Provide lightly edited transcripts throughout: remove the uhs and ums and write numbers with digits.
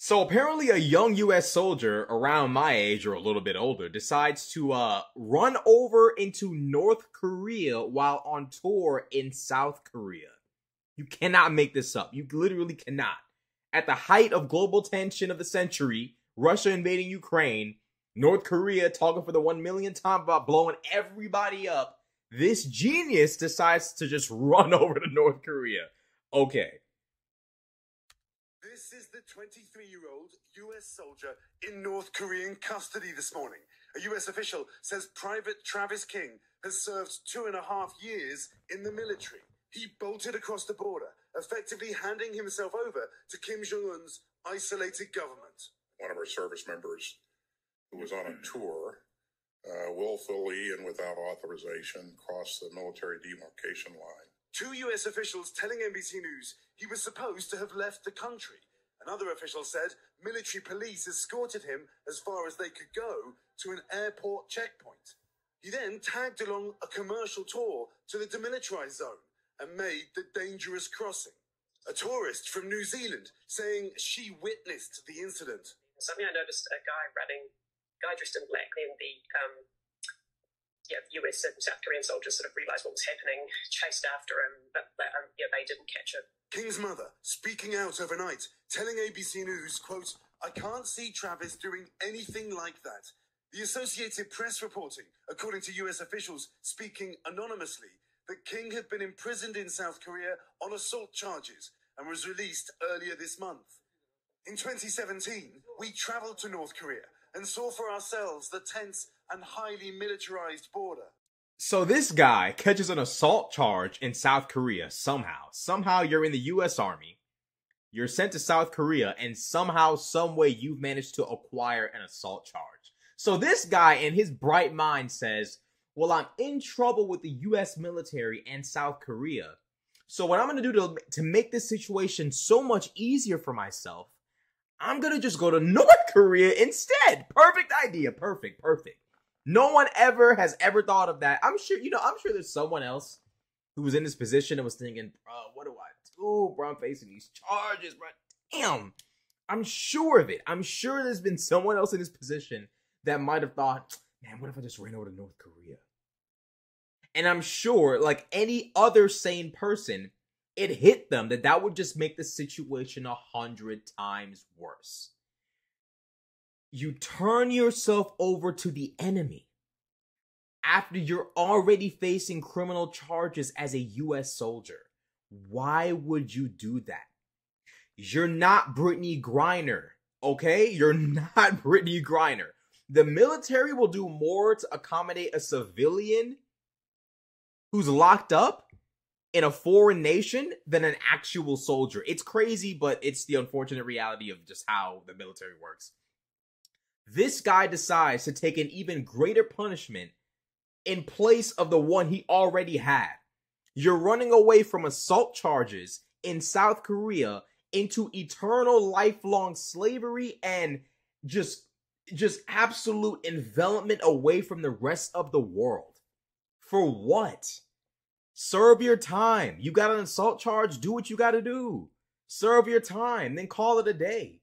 So apparently a young US soldier around my age or a little bit older decides to run over into North Korea while on tour in South Korea. You cannot make this up. You literally cannot. At the height of global tension of the century, Russia invading Ukraine, North Korea talking for the 1 millionth time about blowing everybody up, this genius decides to just run over to North Korea. Okay. This is the 23-year-old U.S. soldier in North Korean custody this morning. A U.S. official says Private Travis King has served 2.5 years in the military. He bolted across the border, effectively handing himself over to Kim Jong-un's isolated government. One of our service members who was on a tour willfully and without authorization crossed the military demarcation line. Two U.S. officials telling NBC News he was supposed to have left the country. Another official said military police escorted him as far as they could go to an airport checkpoint. He then tagged along a commercial tour to the demilitarized zone and made the dangerous crossing. A tourist from New Zealand saying she witnessed the incident. Suddenly I noticed a guy dressed in black, and the US and South Korean soldiers sort of realised what was happening, chased after him, but they didn't catch him. King's mother speaking out overnight, telling ABC News, quote, "I can't see Travis doing anything like that." The Associated Press reporting, according to US officials speaking anonymously, that King had been imprisoned in South Korea on assault charges and was released earlier this month. In 2017, we travelled to North Korea and saw for ourselves the tense and highly militarized border. So this guy catches an assault charge in South Korea somehow. Somehow you're in the US Army, you're sent to South Korea, and somehow, some way you've managed to acquire an assault charge. So this guy in his bright mind says, well, I'm in trouble with the US military and South Korea. So what I'm going to do to make this situation so much easier for myself, I'm going to just go to North Korea instead. Perfect idea. Perfect. No one has ever thought of that. I'm sure there's someone else who was in this position and was thinking, bro, what do I do? Bro, I'm facing these charges, bro. Damn. I'm sure of it. I'm sure there's been someone else in this position that might have thought, man, what if I just ran over to North Korea? And I'm sure, like any other sane person, it hit them that would just make the situation 100 times worse. You turn yourself over to the enemy after you're already facing criminal charges as a US soldier. Why would you do that? You're not Brittany Griner, okay? You're not Brittany Griner. The military will do more to accommodate a civilian who's locked up in a foreign nation than an actual soldier. It's crazy, but it's the unfortunate reality of just how the military works. This guy decides to take an even greater punishment in place of the one he already had. You're running away from assault charges in South Korea into eternal lifelong slavery and just absolute envelopment away from the rest of the world. For what? Serve your time. You got an assault charge, do what you got to do. Serve your time, then call it a day.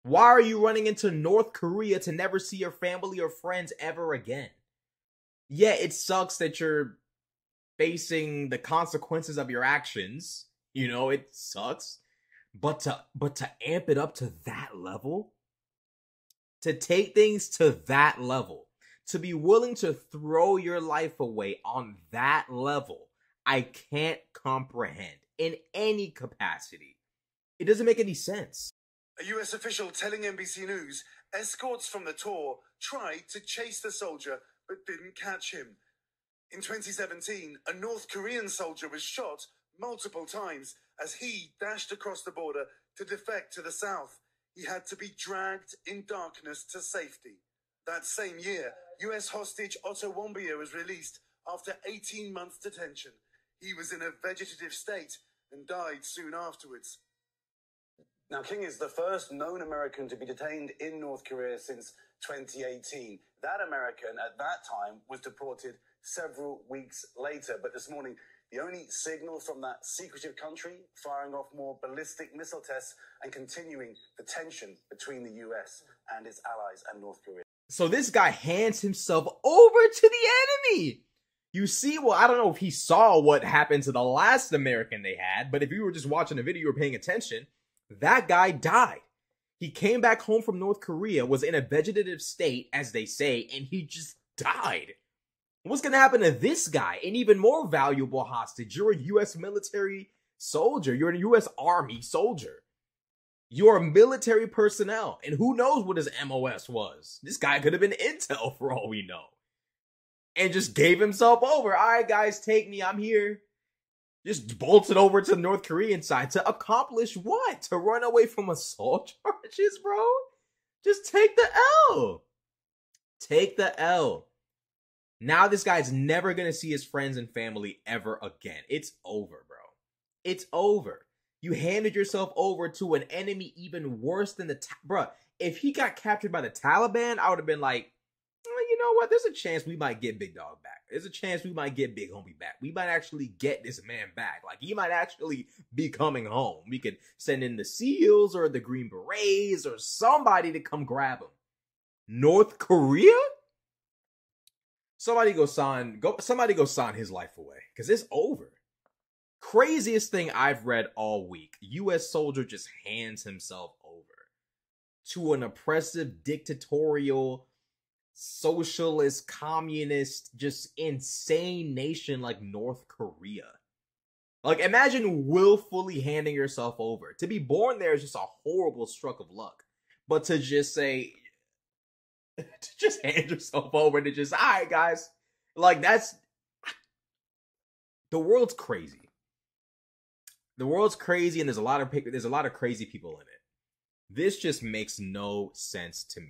Why are you running into North Korea to never see your family or friends ever again? Yeah, it sucks that you're facing the consequences of your actions. You know, it sucks. But to amp it up to that level, to take things to that level, to be willing to throw your life away on that level, I can't comprehend in any capacity. It doesn't make any sense. A US official telling NBC News escorts from the tour tried to chase the soldier but didn't catch him. In 2017, a North Korean soldier was shot multiple times as he dashed across the border to defect to the south. He had to be dragged in darkness to safety. That same year, US hostage Otto Warmbier was released after 18 months detention. He was in a vegetative state and died soon afterwards. Now, King is the first known American to be detained in North Korea since 2018. That American at that time was deported several weeks later. But this morning, The only signal from that secretive country firing off more ballistic missile tests and continuing the tension between the US and its allies and North Korea. So this guy hands himself over to the enemy. You see, well, I don't know if he saw what happened to the last American they had, but if you were just watching the video, you were paying attention, that guy died. He came back home from North Korea, was in a vegetative state, as they say, and he just died. What's going to happen to this guy? An even more valuable hostage. You're a U.S. military soldier. You're a U.S. Army soldier. You're military personnel. And who knows what his MOS was? This guy could have been intel for all we know. And just gave himself over. All right, guys, take me. I'm here. Just bolted over to the North Korean side to accomplish what? To run away from assault charges, bro? Just take the L. Take the L. Now this guy's never going to see his friends and family ever again. It's over, bro. It's over. You handed yourself over to an enemy even worse than bro. If he got captured by the Taliban, I would have been like, well, you know what? There's a chance we might get Big Dog back. There's a chance we might get Big Homie back. We might actually get this man back. Like, he might actually be coming home. We could send in the SEALs or the Green Berets or somebody to come grab him. North Korea? Somebody go sign his life away, because it's over. Craziest thing I've read all week. U.S. soldier just hands himself over to an oppressive, dictatorial, socialist, communist, just insane nation like North Korea. Like, imagine willfully handing yourself over. To be born there is just a horrible stroke of luck. But to just say, to just hand yourself over to just, all right, guys. Like, that's, the world's crazy. The world's crazy, and there's a lot of crazy people in it. This just makes no sense to me.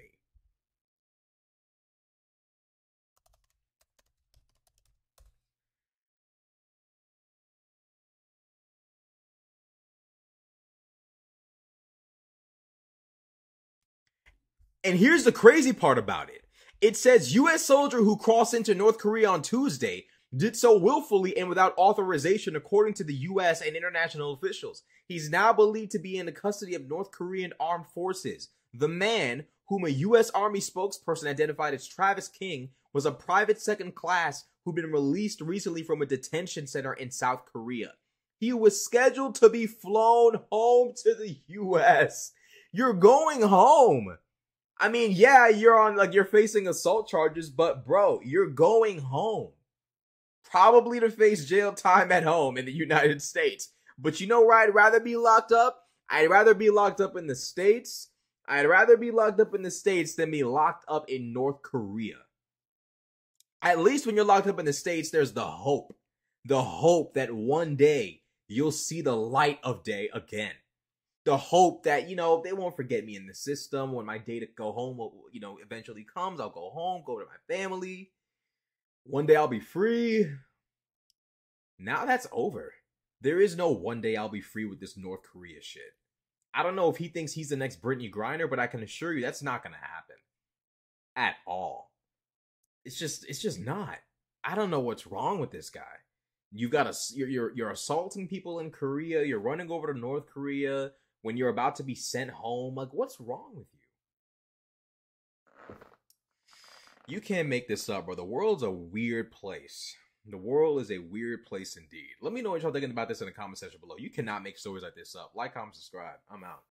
And here's the crazy part about it. It says U.S. soldier who crossed into North Korea on Tuesday did so willfully and without authorization according to the U.S. and international officials. He's now believed to be in the custody of North Korean armed forces. The man, whom a U.S. Army spokesperson identified as Travis King, was a private second class who'd been released recently from a detention center in South Korea. He was scheduled to be flown home to the U.S. You're going home. I mean, yeah, you're facing assault charges, but bro, you're going home. Probably to face jail time at home in the United States. But you know where I'd rather be locked up? I'd rather be locked up in the States. I'd rather be locked up in the States than be locked up in North Korea. At least when you're locked up in the States, there's the hope. The hope that one day you'll see the light of day again. The hope that, they won't forget me in the system. When my day to go home, eventually comes, I'll go home, go to my family. One day I'll be free. Now that's over. There is no one day I'll be free with this North Korea shit. I don't know if he thinks he's the next Brittany Griner, but I can assure you that's not going to happen. At all. It's just not. I don't know what's wrong with this guy. You're assaulting people in Korea. You're running over to North Korea when you're about to be sent home. Like, what's wrong with you? You can't make this up, bro. The world's a weird place. The world is a weird place indeed. Let me know what y'all thinking about this in the comment section below. You cannot make stories like this up. Like, comment, subscribe. I'm out.